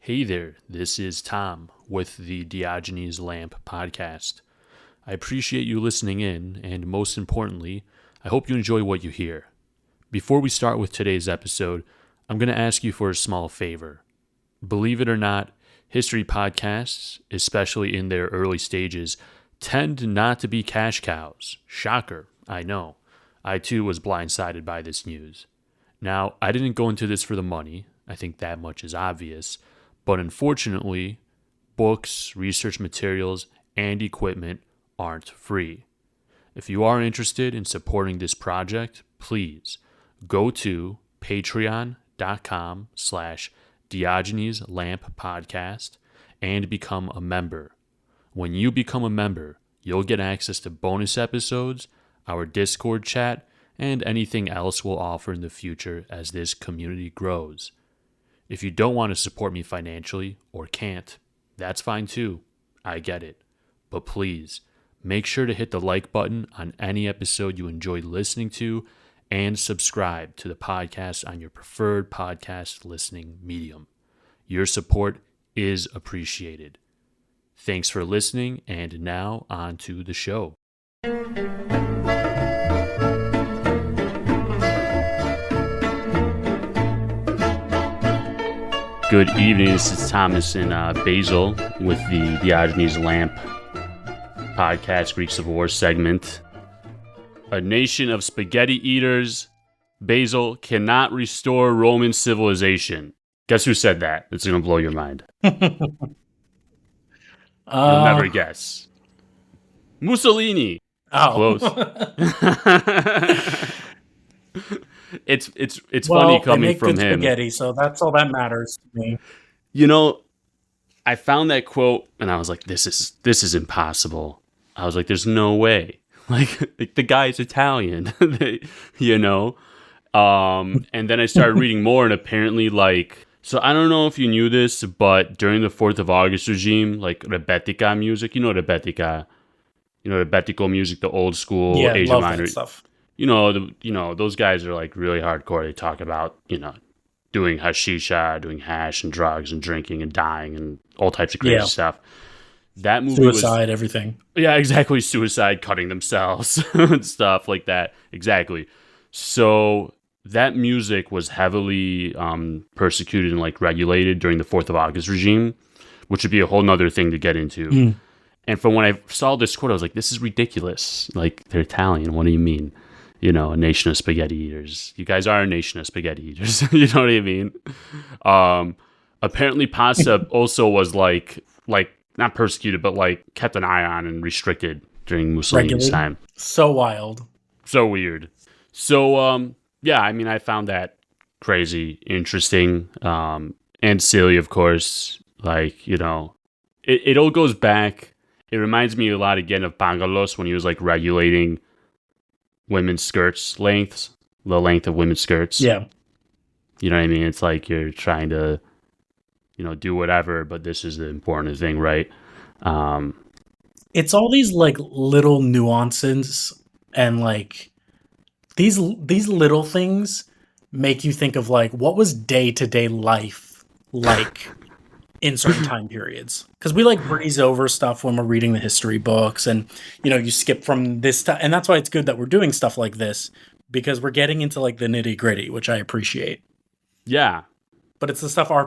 Hey there, this is Tom with the Diogenes Lamp podcast. I appreciate you listening in, and most importantly, I hope you enjoy what you hear. Before we start with today's episode, I'm going to ask you for a small favor. Believe it or not, history podcasts, especially in their early stages, tend not to be cash cows. Shocker, I know. I too was blindsided by this news. Now, I didn't go into this for the money. I think that much is obvious. But unfortunately, books, research materials, and equipment aren't free. If you are interested in supporting this project, please go to patreon.com/Diogenes Lamp Podcast and become a member. When you become a member, you'll get access to bonus episodes, our Discord chat, and anything else we'll offer in the future as this community grows. If you don't want to support me financially or can't, that's fine too. I get it. But please, make sure to hit the like button on any episode you enjoyed listening to and subscribe to the podcast on your preferred podcast listening medium. Your support is appreciated. Thanks for listening, and now on to the show. Good evening, this is Thomas and Basil with the Diogenes Lamp podcast, Greeks of War segment. A nation of spaghetti eaters, Basil cannot restore Roman civilization. Guess who said that? It's going to blow your mind. You'll never guess. Mussolini. Oh. Close. It's funny coming from him. Spaghetti, so that's all that matters to me. You know, I found that quote and I was like, this is impossible. I was like, there's no way. Like the guy's Italian, you know. And then I started reading more, and apparently, so I don't know if you knew this, but during the 4th of August regime, like Rebetica music, Rebetico music, the old school Asian love minor that stuff. Those guys are like really hardcore. They talk about, doing hashisha, doing hash and drugs and drinking and dying and all types of crazy stuff. That movie Suicide, everything. Yeah, exactly. Suicide, cutting themselves and stuff like that. Exactly. So that music was heavily persecuted and regulated during the 4th of August regime, which would be a whole nother thing to get into. And from when I saw this quote, I was like, this is ridiculous. Like, they're Italian. What do you mean? A nation of spaghetti eaters. You guys are a nation of spaghetti eaters. You know what I mean? Apparently, pasta also was not persecuted, but kept an eye on and restricted during Mussolini's time. So wild. So weird. So, I found that crazy, interesting, and silly, of course. It all goes back. It reminds me a lot, again, of Bangalos when he was regulating women's skirts lengths, the length of women's skirts. Yeah. You know what I mean? It's like you're trying to, do whatever, but this is the important thing, right? It's all these little nuances, and these little things make you think of what was day-to-day life like in certain time periods, because we breeze over stuff when we're reading the history books, and you skip from this stuff, and that's why it's good that we're doing stuff like this, because we're getting into the nitty-gritty, which I appreciate. Yeah, but it's the stuff our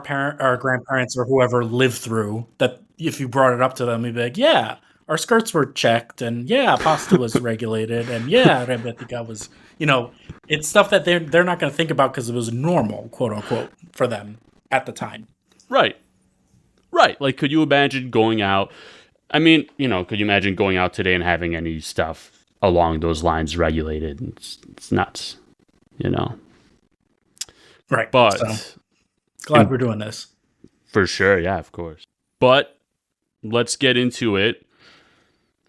grandparents or whoever lived through, that if you brought it up to them, they'd be like, yeah, our skirts were checked, and yeah, pasta was regulated, and yeah, rebetica was, it's stuff that they're not going to think about because it was normal, quote unquote, for them at the time. Right. Could you imagine going out? I mean, could you imagine going out today and having any stuff along those lines regulated? It's nuts, Right. But so, glad we're doing this. For sure. Yeah, of course. But let's get into it.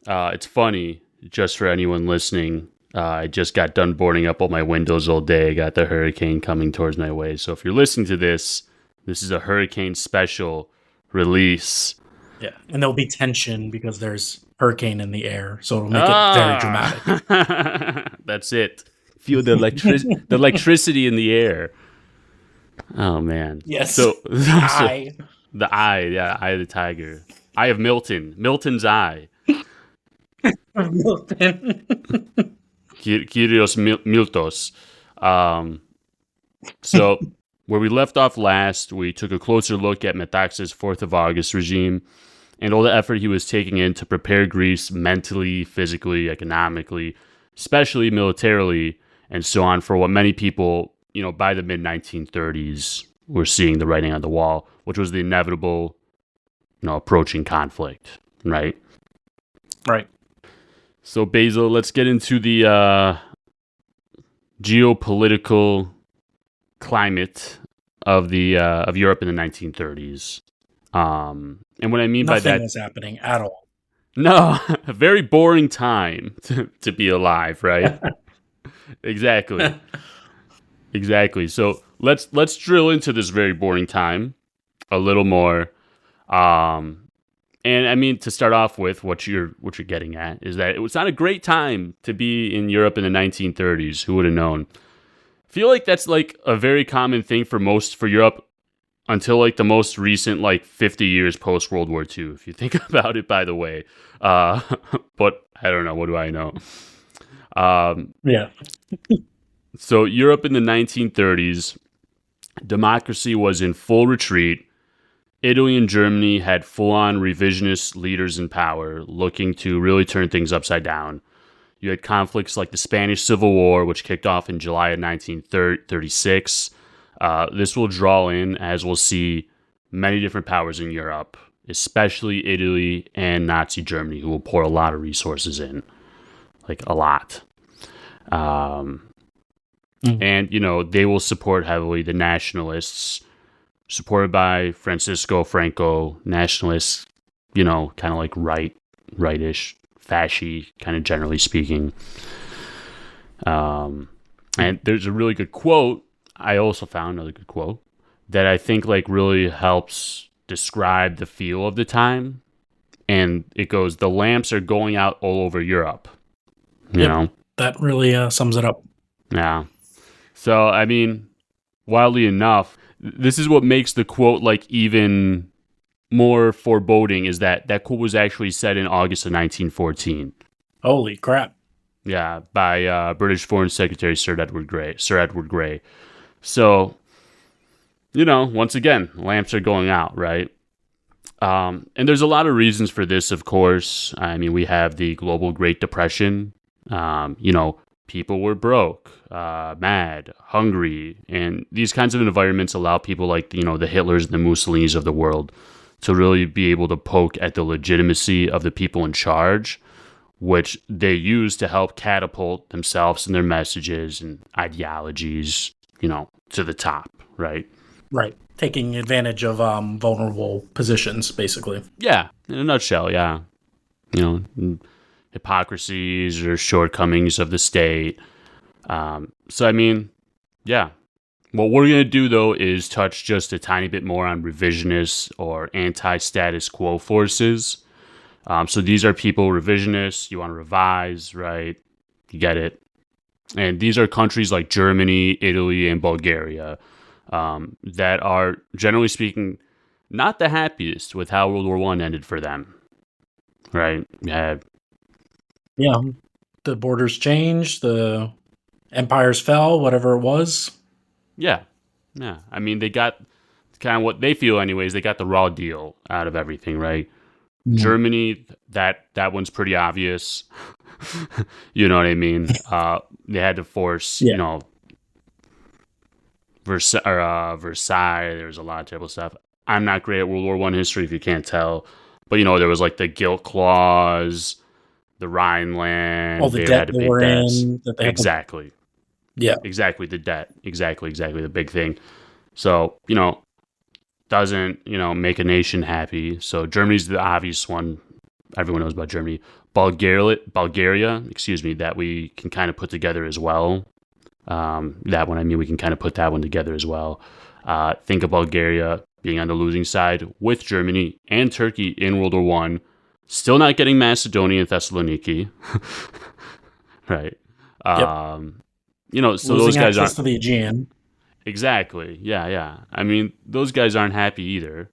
It's funny, just for anyone listening. I just got done boarding up all my windows all day. I got the hurricane coming towards my way. So if you're listening to this is a hurricane special release. Yeah, and there'll be tension because there's hurricane in the air, so it'll make it very dramatic. That's it. Feel the electricity in the air. Oh man. Yes. So The eye, yeah, eye of the tiger. Eye of Milton. Milton's eye. Milton. Kyrios Miltos. So, where we left off last, we took a closer look at Metaxas' 4th of August regime and all the effort he was taking in to prepare Greece mentally, physically, economically, especially militarily, and so on for what many people, by the mid-1930s were seeing the writing on the wall, which was the inevitable, approaching conflict, right? Right. So, Basil, let's get into the geopolitical climate of Europe in the 1930s. And what I mean by that, nothing was happening at all. No, a very boring time to be alive, right? Exactly. Exactly. So let's drill into this very boring time a little more. And I mean, to start off with, what you're getting at is that it was not a great time to be in Europe in the 1930s. Who would have known? I feel like that's like a very common thing for Europe until like the most recent 50 years post World War II, if you think about it, by the way. But I don't know. What do I know? Yeah. So Europe in the 1930s, democracy was in full retreat. Italy and Germany had full-on revisionist leaders in power, looking to really turn things upside down. You had conflicts like the Spanish Civil War, which kicked off in July of 1936. This will draw in, as we'll see, many different powers in Europe, especially Italy and Nazi Germany, who will pour a lot of resources in, like a lot. And, they will support heavily the nationalists, supported by Francisco Franco, nationalists, kind of like rightish, fasci, kind of generally speaking. And there's a really good quote. I also found another good quote that I think really helps describe the feel of the time. And it goes, "The lamps are going out all over Europe." You know? That really sums it up. Yeah. So, I mean, wildly enough, this is what makes the quote even more foreboding, is that quote was actually said in August of 1914. Holy crap. Yeah, by British Foreign Secretary Sir Edward Grey. So, once again, lamps are going out, right? And there's a lot of reasons for this, of course. I mean, we have the global Great Depression. People were broke, mad, hungry, and these kinds of environments allow people like, the Hitlers and the Mussolinis of the world to really be able to poke at the legitimacy of the people in charge, which they use to help catapult themselves and their messages and ideologies, to the top, right? Right. Taking advantage of vulnerable positions, basically. Yeah, in a nutshell, yeah. Hypocrisies or shortcomings of the state. So, I mean, yeah. What we're going to do, though, is touch just a tiny bit more on revisionist or anti-status quo forces. So these are people, revisionists, you want to revise, right? You get it. And these are countries like Germany, Italy, and Bulgaria that are, generally speaking, not the happiest with how World War I ended for them, right? Yeah, the borders changed, the empires fell, whatever it was. Yeah. I mean, they got kind of what they feel anyways. They got the raw deal out of everything, right? Mm-hmm. Germany, that one's pretty obvious. You know what I mean? They had to force, Versailles. There's a lot of terrible stuff. I'm not great at World War I history, if you can't tell. But, there was the guilt clause, the Rhineland. All the debt they were in. Exactly. Yeah. Exactly, the debt. Exactly, the big thing. So, doesn't, make a nation happy. So Germany's the obvious one. Everyone knows about Germany. Bulgaria, that we can kind of put together as well. That one, we can kind of put that one together as well. Think of Bulgaria being on the losing side with Germany and Turkey in World War I. Still not getting Macedonia and Thessaloniki. Right. So losing those guys aren't to the Aegean. Exactly. Yeah. I mean, those guys aren't happy either.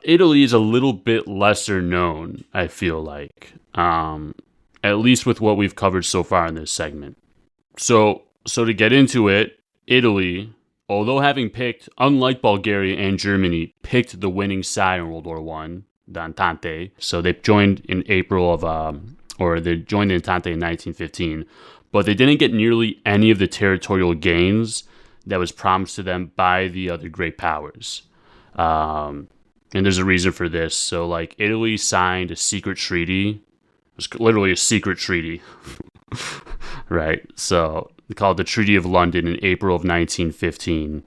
Italy is a little bit lesser known, I feel like, at least with what we've covered so far in this segment. So to get into it, Italy, although having picked, unlike Bulgaria and Germany, picked the winning side in World War One, the Entente. So they joined in April of, they joined the Entente in 1915, but they didn't get nearly any of the territorial gains that was promised to them by the other great powers. And there's a reason for this. So, like, Italy signed a secret treaty. It was literally a secret treaty, right? So, called the Treaty of London in April of 1915,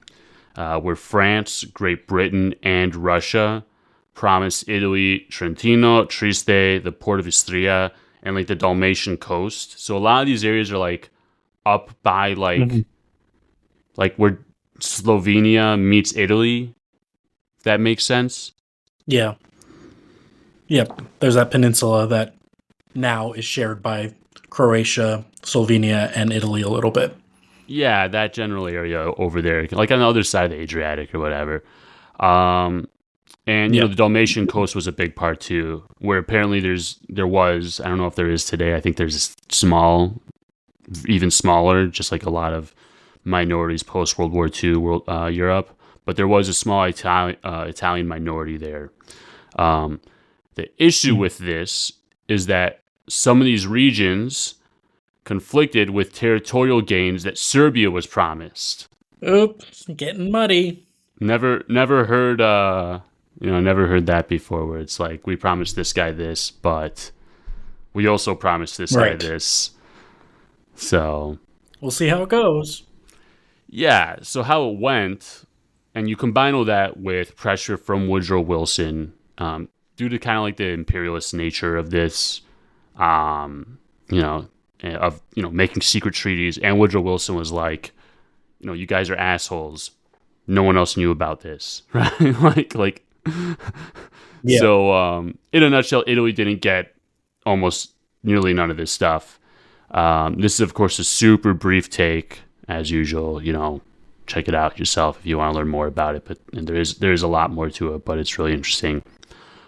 where France, Great Britain, and Russia promised Italy Trentino, Trieste, the port of Istria, and, like, the Dalmatian coast. So, a lot of these areas are, like, up by, like where Slovenia meets Italy. If that makes sense. Yeah. Yep. There's that peninsula that now is shared by Croatia, Slovenia, and Italy a little bit. Yeah, that general area over there, like on the other side of the Adriatic or whatever. And you know, the Dalmatian coast was a big part too, where apparently there was, I don't know if there is today, I think there's small, even smaller, just like a lot of minorities post World War II Europe. But there was a small Italian minority there. The issue with this is that some of these regions conflicted with territorial gains that Serbia was promised. Oops, getting muddy. Never heard that before, where it's like, we promised this guy this, but we also promised this guy this. So we'll see how it goes. Yeah, so how it went. And you combine all that with pressure from Woodrow Wilson, due to kind of like the imperialist nature of this, making secret treaties. And Woodrow Wilson was like, you guys are assholes. No one else knew about this, right? like. Yeah. So, in a nutshell, Italy didn't get almost nearly none of this stuff. This is, of course, a super brief take, as usual. Check it out yourself if you want to learn more about it. But there is a lot more to it, but it's really interesting.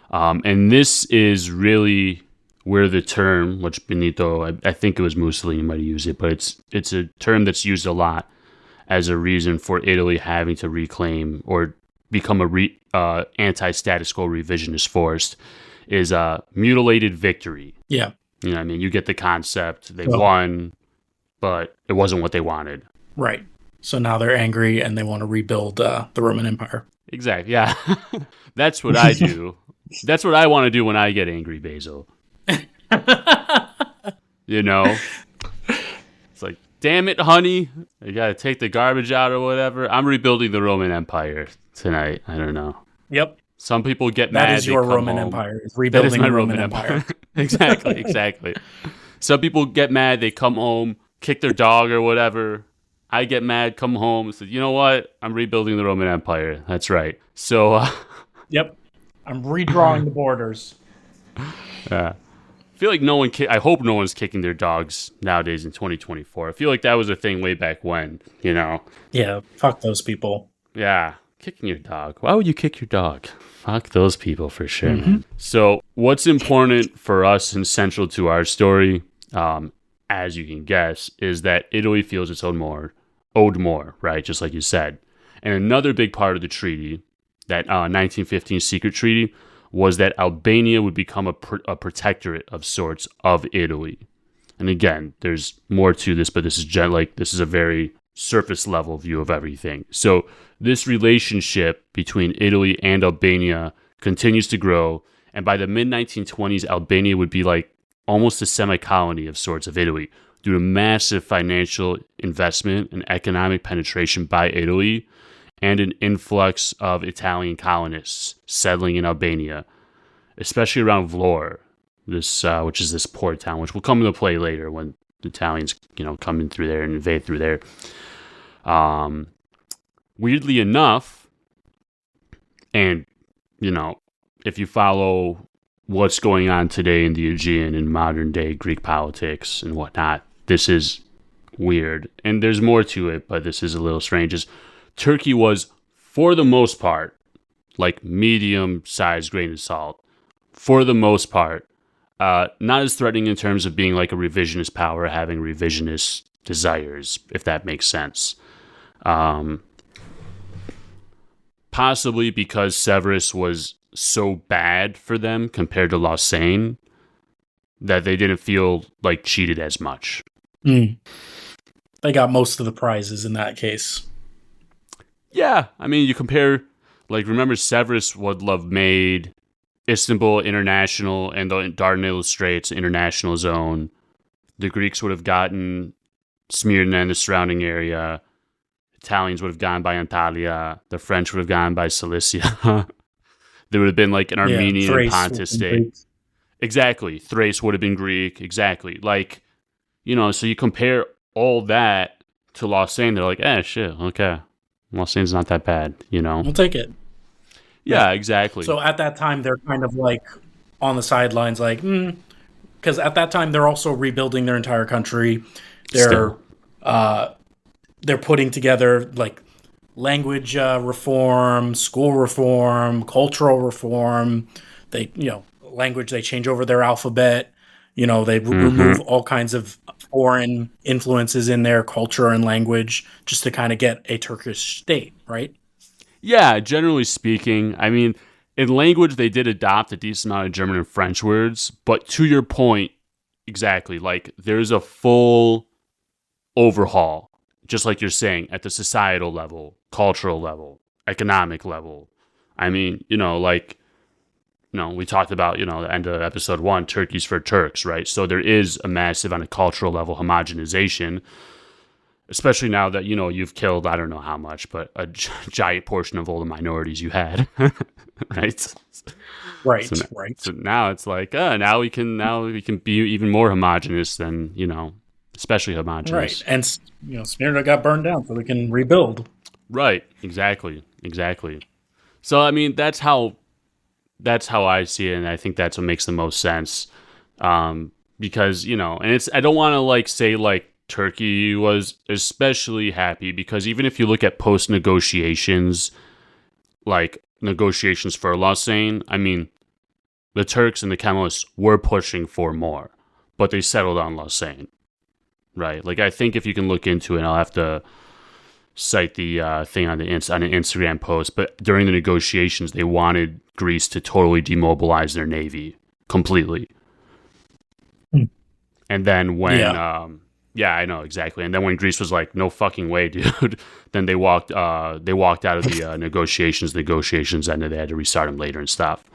And this is really where the term, which Benito, I think it was Mussolini might have used it, but it's a term that's used a lot as a reason for Italy having to reclaim or become a anti-status quo revisionist force, is a mutilated victory. Yeah. You know what I mean? You get the concept. They won, but it wasn't what they wanted. Right. So now they're angry and they want to rebuild the Roman Empire. Exactly. Yeah. That's what I do. That's what I want to do when I get angry, Basil. It's like, damn it, honey. You got to take the garbage out or whatever. I'm rebuilding the Roman Empire tonight. I don't know. Yep. Some people get mad. That is your Roman Empire. It's rebuilding the Roman Empire. Exactly. Some people get mad. They come home, kick their dog or whatever. I get mad, come home, and say, you know what? I'm rebuilding the Roman Empire. That's right. So, yep. I'm redrawing the borders. Yeah. I feel like I hope no one's kicking their dogs nowadays in 2024. I feel like that was a thing way back when, Yeah, fuck those people. Yeah, kicking your dog. Why would you kick your dog? Fuck those people for sure, man. So what's important for us and central to our story, as you can guess, is that Italy feels it's owed more, right? Just like you said. And another big part of the treaty, that 1915 secret treaty, was that Albania would become a protectorate of sorts of Italy. And again, there's more to this, but this is a very surface level view of everything. So this relationship between Italy and Albania continues to grow, and by the mid-1920s, Albania would be like almost a semi-colony of sorts of Italy due to massive financial investment and economic penetration by Italy, and an influx of Italian colonists settling in Albania, especially around Vlore, which is this port town, which will come into play later when the Italians, come in through there and invade through there. Weirdly enough, and, if you follow what's going on today in the Aegean in modern day Greek politics and whatnot, this is weird. And there's more to it, but this is a little strange. Turkey was, for the most part, like medium-sized grain of salt for the most part. Not as threatening in terms of being like a revisionist power, having revisionist desires, if that makes sense. Possibly because Severus was so bad for them compared to Lausanne that they didn't feel like cheated as much. They got most of the prizes in that case. Yeah, I mean, you compare, like, remember Severus would have made Istanbul international and the Dardanelles Straits international zone. The Greeks would have gotten Smyrna and the surrounding area. Italians would have gone by Antalya. The French would have gone by Cilicia. There would have been like an Armenian Thrace Pontus state. Exactly. Thrace would have been Greek. Exactly. Like, you know, so you compare all that to Lausanne, they're like, shit, okay. Lausagne's not that bad, you know? We'll take it. Yeah, exactly. So at that time, they're kind of like on the sidelines, like, because at that time, they're also rebuilding their entire country. They're putting together like language reform, school reform, cultural reform. They, language, they change over their alphabet. They remove all kinds of foreign influences in their culture and language just to kind of get a Turkish state, right? Yeah, generally speaking. I mean, in language, they did adopt a decent amount of German and French words. But to your point, exactly, like there's a full overhaul, just like you're saying, at the societal level, cultural level, economic level. I mean, we talked about, the end of episode 1, Turkeys for Turks, right? So there is a massive, on a cultural level, homogenization, especially now that, you've killed, I don't know how much, but a giant portion of all the minorities you had, right? Right, right. So now it's like, now we can be even more homogenous than, especially homogenous. Right, and, Smyrna got burned down, so we can rebuild. Right, exactly. So, I mean, that's how I see it, and I think that's what makes the most sense. Because, and I don't want to say Turkey was especially happy, because even if you look at post-negotiations, like negotiations for Lausanne, I mean, the Turks and the Kemalists were pushing for more, but they settled on Lausanne, right? Like, I think if you can look into it, I'll have to cite the thing on an Instagram post, but during the negotiations, they wanted Greece to totally demobilize their navy completely. And then when, I know exactly. And then when Greece was like, "No fucking way, dude," then they walked out of the negotiations. Negotiations ended. They had to restart them later and stuff.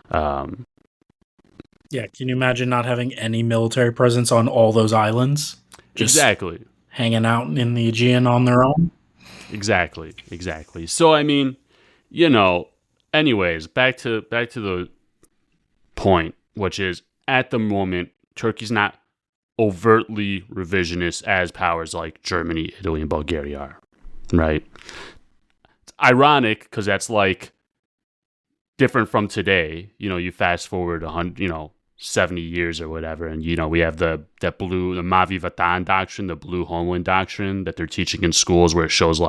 Can you imagine not having any military presence on all those islands? Exactly. Hanging out in the Aegean on their own? Exactly. So, I mean, anyways, back to the point, which is, at the moment, Turkey's not overtly revisionist as powers like Germany, Italy, and Bulgaria are, right? It's ironic because that's different from today. You fast forward 70 years or whatever, and we have the Mavi Vatan doctrine, the blue homeland doctrine that they're teaching in schools, where it shows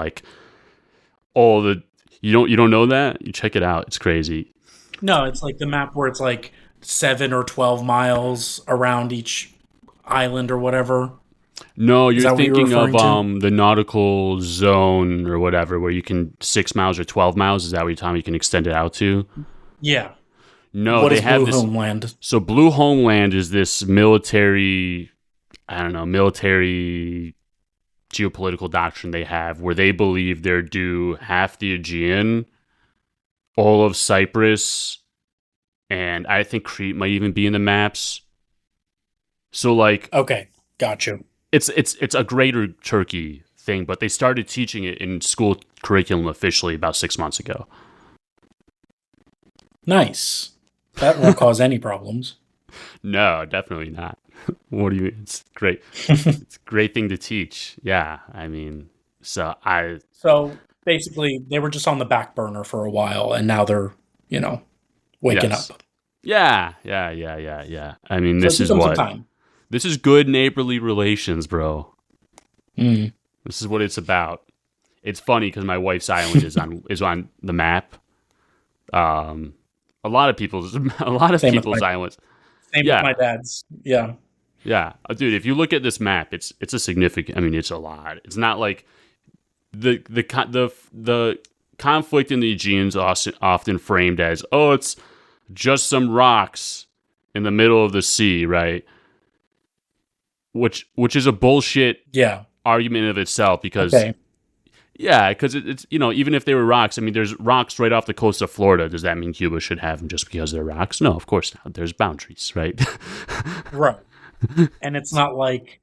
all the you don't know that? You check it out. It's crazy. No, it's like the map where it's 7 or 12 miles around each island or whatever. No, you're thinking of the nautical zone or whatever, where you can 6 miles or 12 miles. Is that what you're talking? You can extend it out to? Yeah. No, what they is have Blue Homeland? So Blue Homeland is this military geopolitical doctrine they have, where they believe they're due half the Aegean, all of Cyprus, and I think Crete might even be in the maps. So okay, got you. It's a greater Turkey thing, but they started teaching it in school curriculum officially about 6 months ago. Nice. That won't cause any problems. No, definitely not. What do you mean? It's great. It's a great thing to teach. Yeah, I mean, So basically, they were just on the back burner for a while, and now they're, waking up. Yeah. I mean, this is what... This is good neighborly relations, bro. Mm. This is what it's about. It's funny because my wife's island is on the map. A lot of people's Same with my islands. same with my dad's. Yeah. Yeah, dude. If you look at this map, it's a significant. I mean, it's a lot. It's not like the conflict in the Aegean is often framed as, oh, it's just some rocks in the middle of the sea, right? Which is a bullshit argument of itself because it's even if they were rocks, I mean, there's rocks right off the coast of Florida. Does that mean Cuba should have them just because they're rocks? No, of course not. There's boundaries, right? Right. And it's not like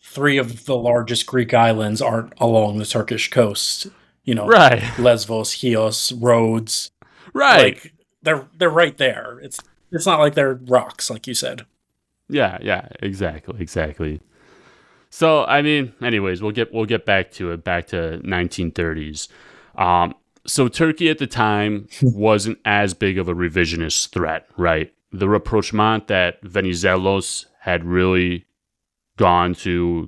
3 of the largest Greek islands aren't along the Turkish coast. Right. Lesbos, Chios, Rhodes. Right. Like they're right there. It's not like they're rocks, like you said. Yeah, exactly. So, I mean, anyways, we'll get back to it, back to 1930s. So Turkey at the time wasn't as big of a revisionist threat, right? The rapprochement that Venizelos had really gone to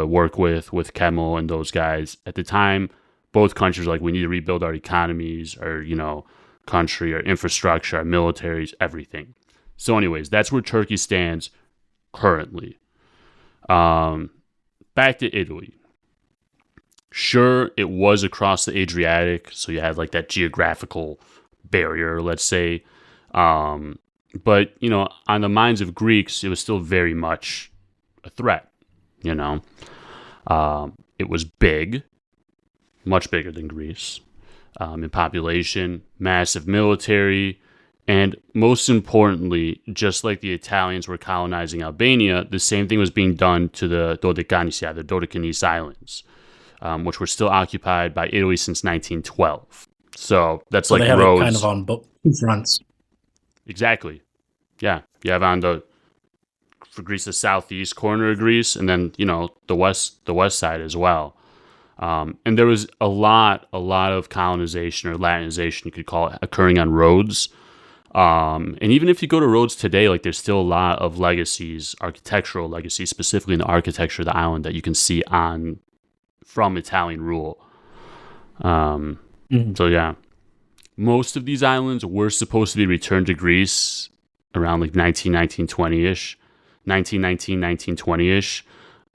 work with Kemal and those guys at the time, both countries were like, we need to rebuild our economies, our country, our infrastructure, our militaries, everything. So, anyways, that's where Turkey stands currently. Back to Italy. Sure, it was across the Adriatic, so you had like that geographical barrier, let's say. But, on the minds of Greeks, it was still very much a threat, It was big, much bigger than Greece, in population, massive military, and most importantly, just like the Italians were colonizing Albania, the same thing was being done to the Dodecanese Islands, which were still occupied by Italy since 1912. So that's so like they have Rhodes. It kind of on both fronts. Exactly. Yeah. You have for Greece, the southeast corner of Greece, and then, the west side as well. And there was a lot of colonization or Latinization, you could call it, occurring on Rhodes. And even if you go to Rhodes today, like there's still a lot of legacies, architectural legacies, specifically in the architecture of the island that you can see from Italian rule. So yeah, most of these islands were supposed to be returned to Greece around like 1920-ish.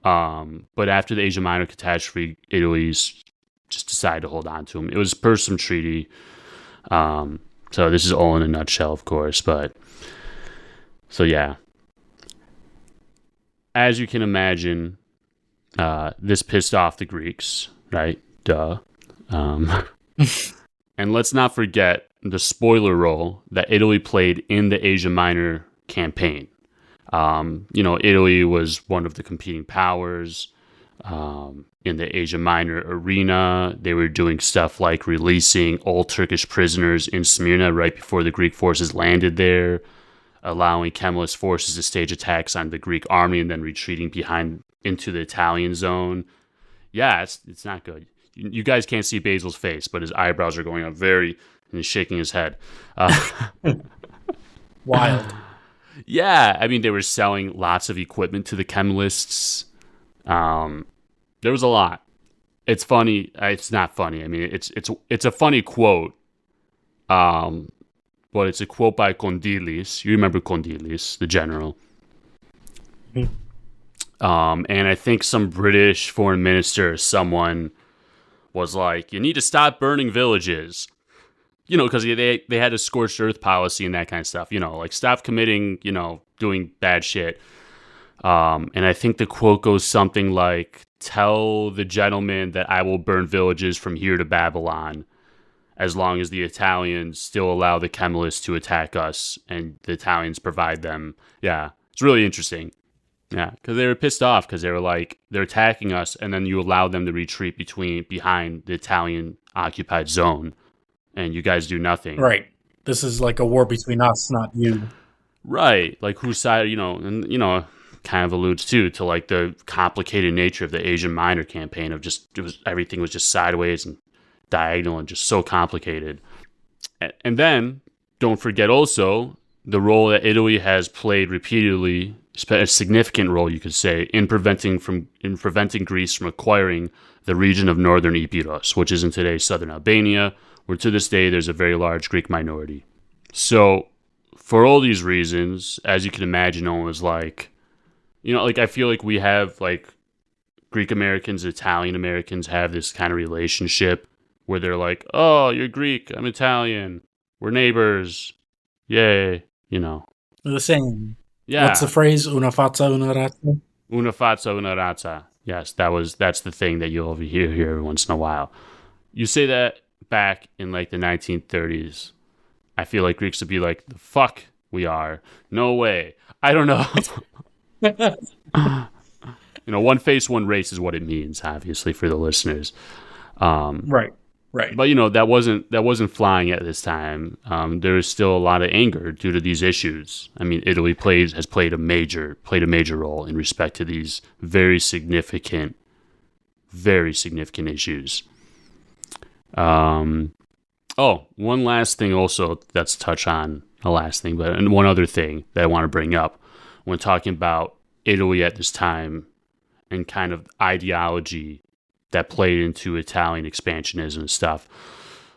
But after the Asia Minor catastrophe, Italy's just decided to hold on to them. It was per some treaty. So this is all in a nutshell, of course. But so yeah, as you can imagine, this pissed off the Greeks, right? Duh. And let's not forget the spoiler role that Italy played in the Asia Minor campaign. Italy was one of the competing powers in the Asia Minor arena. They were doing stuff like releasing all Turkish prisoners in Smyrna right before the Greek forces landed there, allowing Kemalist forces to stage attacks on the Greek army and then retreating behind into the Italian zone. Yeah, it's not good. You guys can't see Basil's face, but his eyebrows are going up and he's shaking his head. Wild. Yeah, I mean, they were selling lots of equipment to the Kemalists. There was a lot. It's funny. It's not funny. I mean, it's a funny quote. But it's a quote by Kondilis. You remember Kondilis, the general. Mm-hmm. And I think some British foreign minister or someone was like, you need to stop burning villages. Because they had a scorched earth policy and that kind of stuff. Like stop committing, doing bad shit. And I think the quote goes something like, tell the gentleman that I will burn villages from here to Babylon as long as the Italians still allow the Kemalists to attack us and the Italians provide them. Yeah, it's really interesting. Yeah, because they were pissed off because they were like, they're attacking us and then you allow them to retreat behind the Italian occupied zone. And you guys do nothing. Right. This is like a war between us, not you. Right. Like whose side, and, kind of alludes to like the complicated nature of the Asian Minor campaign of everything was just sideways and diagonal and just so complicated. And then don't forget also the role that Italy has played repeatedly, a significant role, you could say, in preventing Greece from acquiring the region of northern Epirus, which is in today's southern Albania, where to this day there's a very large Greek minority. So for all these reasons, as you can imagine, no one was like, like I feel like we have like Greek Americans, Italian Americans have this kind of relationship where they're like, oh, you're Greek, I'm Italian, we're neighbors, yay, They're the same. Yeah. What's the phrase? Una faccia, una razza? Una faccia, una razza. Yes, that's the thing that you'll hear every once in a while. You say that back in like the 1930s, I feel like Greeks would be like, the fuck we are. No way. I don't know. One face, one race is what it means, obviously, for the listeners. Right. But that wasn't flying at this time. There is still a lot of anger due to these issues. I mean, Italy has played a major role in respect to these very significant issues. One last thing also that's touch on a last thing, and one other thing that I want to bring up when talking about Italy at this time and kind of ideology that played into Italian expansionism and stuff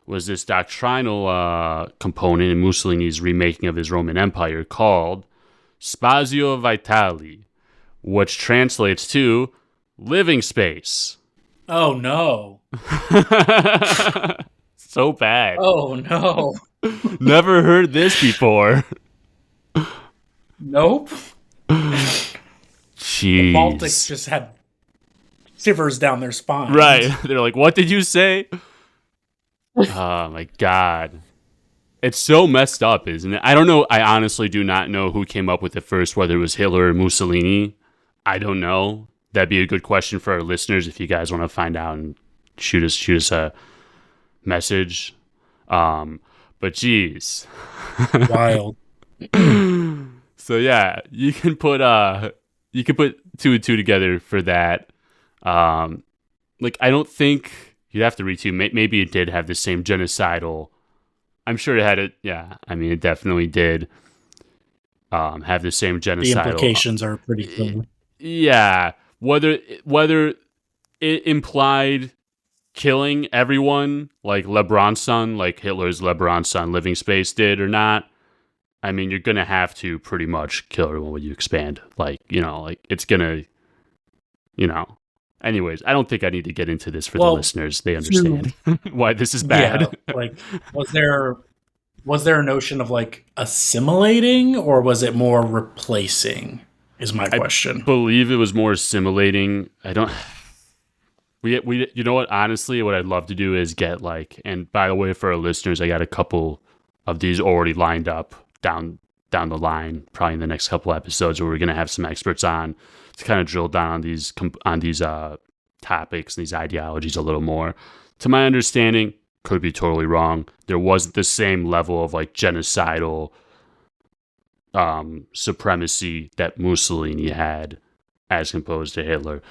was this doctrinal component in Mussolini's remaking of his Roman Empire called Spazio Vitale, which translates to living space. Oh, no. So bad. Oh, no. Never heard this before. Nope. Jeez. The Baltics just had shivers down their spine. Right. They're like, what did you say? Oh, my God. It's so messed up, isn't it? I don't know. I honestly do not know who came up with it first, whether it was Hitler or Mussolini. I don't know. That'd be a good question for our listeners if you guys want to find out and shoot us a message. But geez. Wild. So yeah, you can put two and two together for that. Like I don't think you'd have to read two. Maybe it did have the same genocidal. I'm sure it had it. Yeah, I mean it definitely did. Have the same genocidal. The implications are pretty clear. Yeah, whether it implied killing everyone like LeBron's son, like Hitler's LeBron's son, Living Space did or not. I mean, you're gonna have to pretty much kill everyone when you expand. Like it's gonna, Anyways, I don't think I need to get into this for the listeners. They understand why this is bad. Yeah, like, was there a notion of like assimilating, or was it more replacing? Is my question. I believe it was more assimilating. I don't. We you know what? Honestly, what I'd love to do is get like, and by the way, for our listeners, I got a couple of these already lined up down the line, probably in the next couple episodes, where we're gonna have some experts on to kind of drill down on these topics and these ideologies a little more. To my understanding, could be totally wrong. There wasn't the same level of like genocidal supremacy that Mussolini had as opposed to Hitler.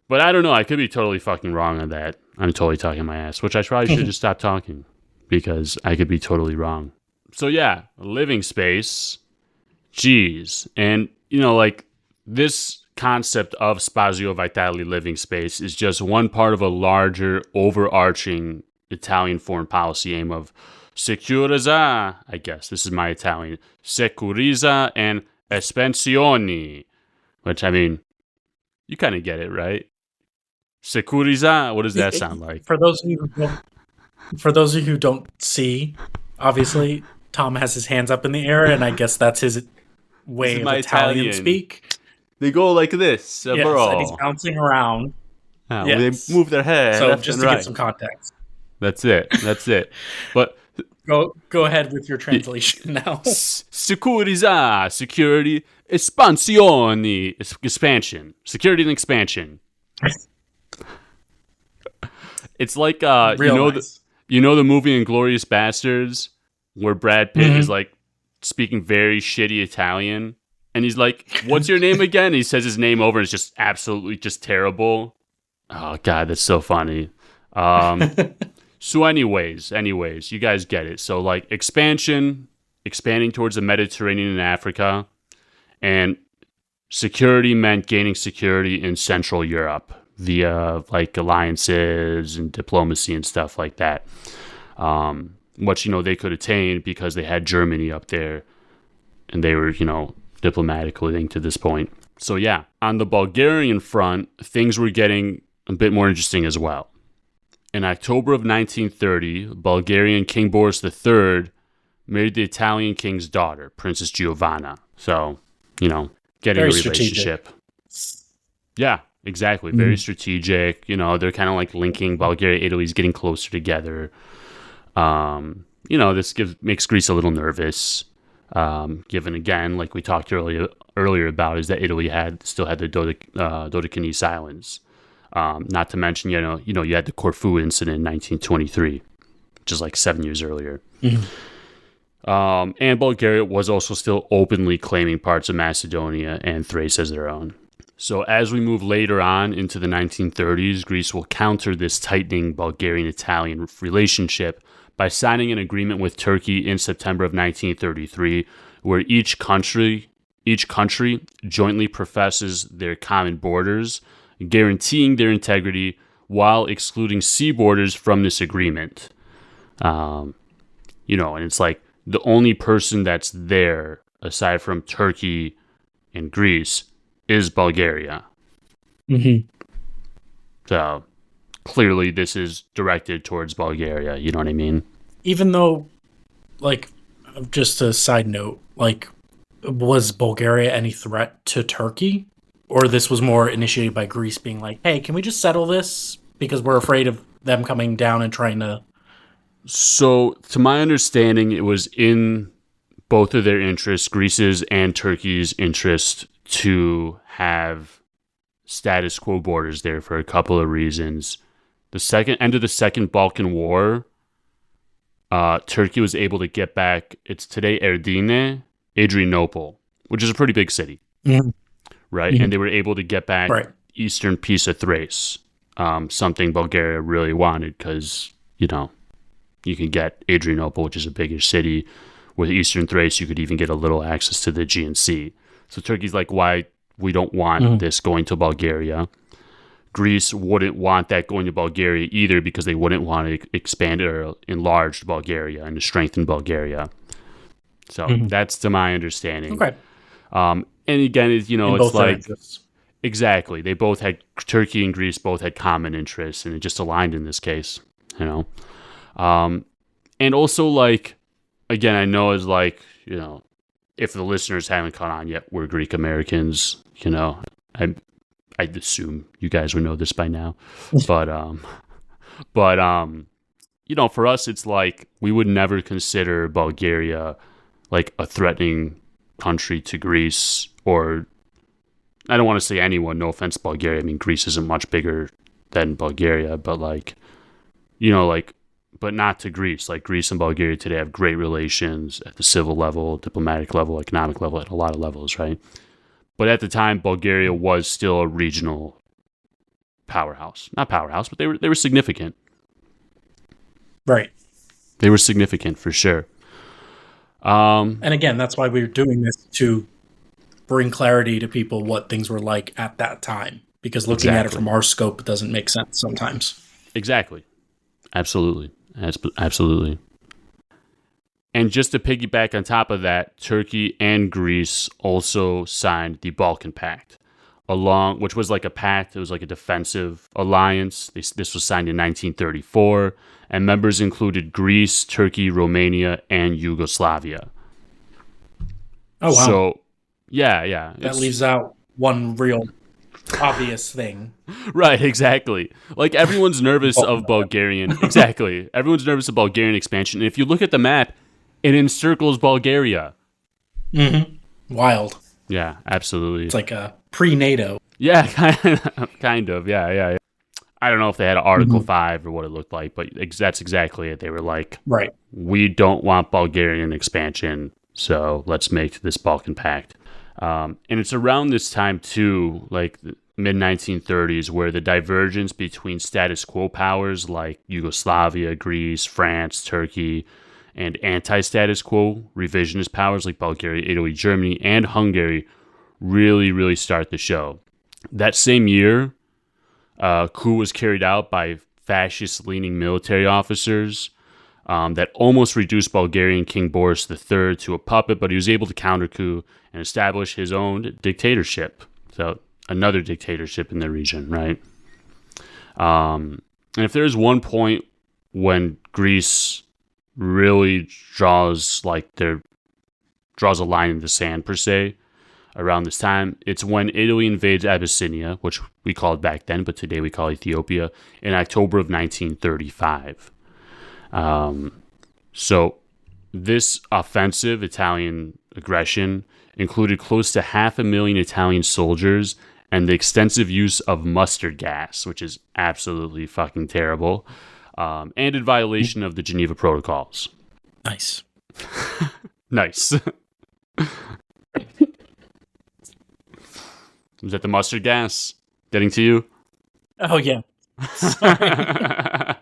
But I don't know. I could be totally fucking wrong on that. I'm totally talking my ass, which I probably should just stop talking because I could be totally wrong. So yeah, living space. Geez. And, like this concept of Spazio Vitale, living space, is just one part of a larger, overarching Italian foreign policy aim of Securiza, I guess, this is my Italian, Securiza and Espansioni, which, I mean, you kind of get it, right? Securiza, what does that sound like? For those of you who don't see, obviously, Tom has his hands up in the air, and I guess that's his way of Italian speak. They go like this, yes, bro. And he's bouncing around. Yes. They move their head. So just to get some context. That's it. But go ahead with your translation now. Securiza, security, espansioni, expansion, security and expansion. It's like nice. The movie Inglourious Bastards where Brad Pitt is like speaking very shitty Italian, and he's like, "What's your name again?" And he says his name over, and it's just absolutely just terrible. Oh god, that's so funny. So anyways, you guys get it. So like expanding towards the Mediterranean and Africa, and security meant gaining security in Central Europe via like alliances and diplomacy and stuff like that. which, they could attain because they had Germany up there and they were, diplomatically linked to this point. So yeah, on the Bulgarian front, things were getting a bit more interesting as well. In October of 1930, Bulgarian King Boris III married the Italian king's daughter, Princess Giovanna. So, getting Very a relationship. Strategic. Yeah, exactly. Very strategic. They're kind of like linking Bulgaria, Italy's getting closer together. This makes Greece a little nervous. Given again, like we talked earlier about, is that Italy still had the Dodecanese Islands. Not to mention, you had the Corfu incident in 1923, which is like 7 years earlier. And Bulgaria was also still openly claiming parts of Macedonia and Thrace as their own. So as we move later on into the 1930s, Greece will counter this tightening Bulgarian-Italian relationship by signing an agreement with Turkey in September of 1933, where each country jointly professes their common borders, guaranteeing their integrity while excluding sea borders from this agreement. And it's like the only person that's there, aside from Turkey and Greece, is Bulgaria. So clearly this is directed towards Bulgaria, you know what I mean? Even though, like, just a side note, like, was Bulgaria any threat to Turkey? Or this was more initiated by Greece being like, hey, can we just settle this? Because we're afraid of them coming down and trying to... So, to my understanding, it was in both of their interests, Greece's and Turkey's interest, to have status quo borders there for a couple of reasons. The end of the Second Balkan War, Turkey was able to get back, it's today Adrianople, which is a pretty big city, right? And they were able to get back eastern piece of Thrace, something Bulgaria really wanted because, you can get Adrianople, which is a bigger city. With eastern Thrace, you could even get a little access to the Aegean Sea. So Turkey's like, why we don't want this going to Bulgaria. Greece wouldn't want that going to Bulgaria either because they wouldn't want to expand or enlarge Bulgaria and to strengthen Bulgaria. So that's to my understanding. Okay. And again, it's like... interests. Exactly. They both had... Turkey and Greece both had common interests, and it just aligned in this case, And also, like, again, I know it's like, if the listeners haven't caught on yet, we're Greek Americans, I'd assume you guys would know this by now. But for us, it's like we would never consider Bulgaria like a threatening country to Greece, or I don't want to say anyone, no offense, Bulgaria. I mean, Greece isn't much bigger than Bulgaria, but but not to Greece. Like, Greece and Bulgaria today have great relations at the civil level, diplomatic level, economic level, at a lot of levels, right? But at the time, Bulgaria was still a regional powerhouse. Not powerhouse, but they were significant. Right. They were significant for sure. And again, that's why we're doing this, to bring clarity to people what things were like at that time. Because looking at it from our scope doesn't make sense sometimes. Exactly. Absolutely. Absolutely. And just to piggyback on top of that, Turkey and Greece also signed the Balkan Pact, which was like a pact. It was like a defensive alliance. This was signed in 1934, and members included Greece, Turkey, Romania, and Yugoslavia. Oh, wow. So, yeah. That leaves out one real obvious thing. Right, exactly. Like, everyone's nervous of Bulgarian. Exactly. Everyone's nervous of Bulgarian expansion. And if you look at the map, it encircles Bulgaria. Wild. Yeah, absolutely. It's like a pre-NATO. Yeah, kind of. Yeah. I don't know if they had Article 5 or what it looked like, but that's exactly it. They were like, right, we don't want Bulgarian expansion, so let's make this Balkan Pact. And it's around this time, too, like the mid-1930s, where the divergence between status quo powers like Yugoslavia, Greece, France, Turkey, and anti-status quo revisionist powers like Bulgaria, Italy, Germany, and Hungary really, really start the show. That same year, a coup was carried out by fascist-leaning military officers that almost reduced Bulgarian King Boris III to a puppet, but he was able to counter-coup and establish his own dictatorship. So another dictatorship in the region, right? And if there's one point when Greece really draws a line in the sand, per se, around this time, it's when Italy invades Abyssinia, which we called back then, but today we call Ethiopia, in October of 1935. So this offensive Italian aggression included close to 500,000 Italian soldiers and the extensive use of mustard gas, which is absolutely fucking terrible, and in violation of the Geneva Protocols. Nice. Nice. Was that the mustard gas getting to you? Oh, yeah. Sorry.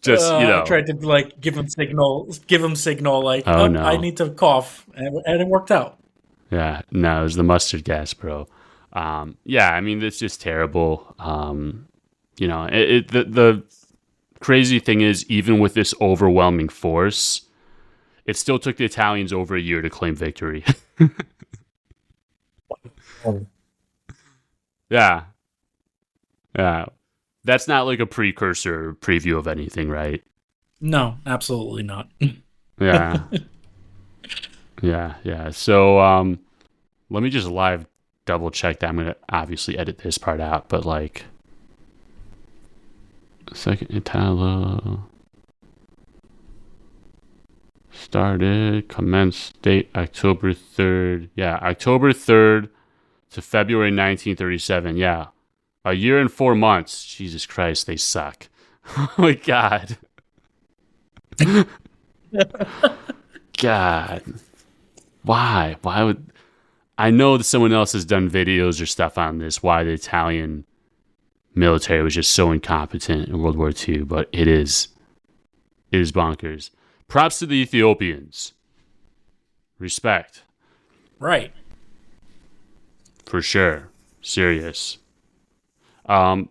Just, I tried to give him signal like, no. I need to cough, and it worked out. Yeah, no, it was the mustard gas, bro. Yeah, I mean, it's just terrible. The crazy thing is, even with this overwhelming force, it still took the Italians over a year to claim victory. Yeah. That's not like a precursor or preview of anything, right? No, absolutely not. Yeah. Yeah. So, let me just live double check that. I'm going to obviously edit this part out, but second Italo started, commenced date October 3rd. Yeah, October 3rd to February 1937. Yeah. A year and 4 months. Jesus Christ, they suck. Oh my God. God. Why? Why would... I know that someone else has done videos or stuff on this, why the Italian military was just so incompetent in World War II, but it is bonkers. Props to the Ethiopians. Respect. Right. For sure. Serious. But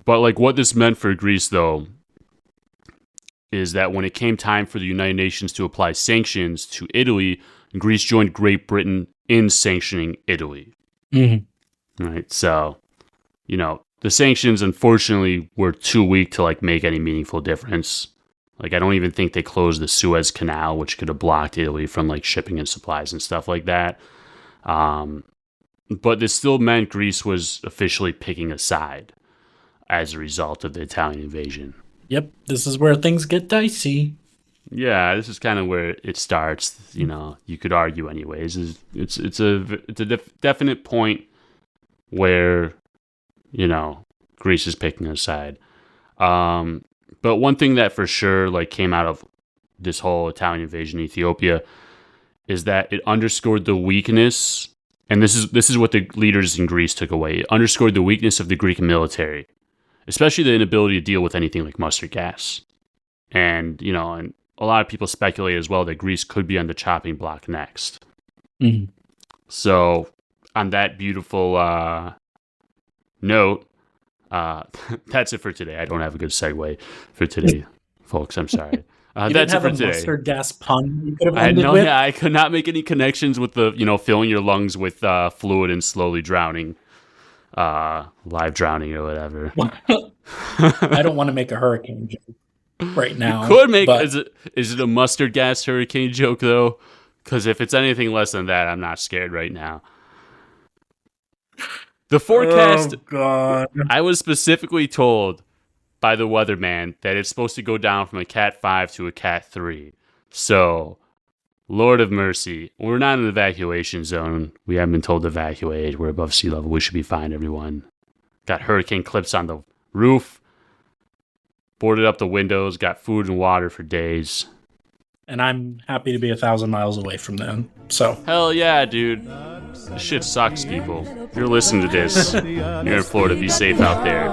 what this meant for Greece, though, is that when it came time for the United Nations to apply sanctions to Italy, Greece joined Great Britain in sanctioning Italy. Mm-hmm. Right. So, the sanctions, unfortunately, were too weak to make any meaningful difference. I don't even think they closed the Suez Canal, which could have blocked Italy from shipping and supplies and stuff like that. But this still meant Greece was officially picking a side as a result of the Italian invasion. Yep, this is where things get dicey. Yeah, this is kind of where it starts. You could argue, anyways. It's a definite point where Greece is picking a side. But one thing that for sure came out of this whole Italian invasion of Ethiopia is that it underscored the weakness. And this is what the leaders in Greece took away. It underscored the weakness of the Greek military, especially the inability to deal with anything like mustard gas. And, and a lot of people speculate as well that Greece could be on the chopping block next. Mm-hmm. So, on that beautiful note, that's it for today. I don't have a good segue for today, folks. I'm sorry. That's it for today. Mustard gas pun you could have ended with? Yeah, I could not make any connections with the, filling your lungs with fluid and slowly drowning, live drowning or whatever. I don't want to make a hurricane joke right now. You could make, is it a mustard gas hurricane joke though? Because if it's anything less than that, I'm not scared right now. The forecast, oh, God. I was specifically told by the weatherman that it's supposed to go down from a Cat 5 to a Cat 3. So, Lord of mercy. We're not in an evacuation zone. We haven't been told to evacuate. We're above sea level. We should be fine, everyone. Got hurricane clips on the roof. Boarded up the windows. Got food and water for days. And I'm happy to be 1,000 miles away from them. So. Hell yeah, dude. This shit sucks, people. If you're listening to this, you're in Florida, be safe out there.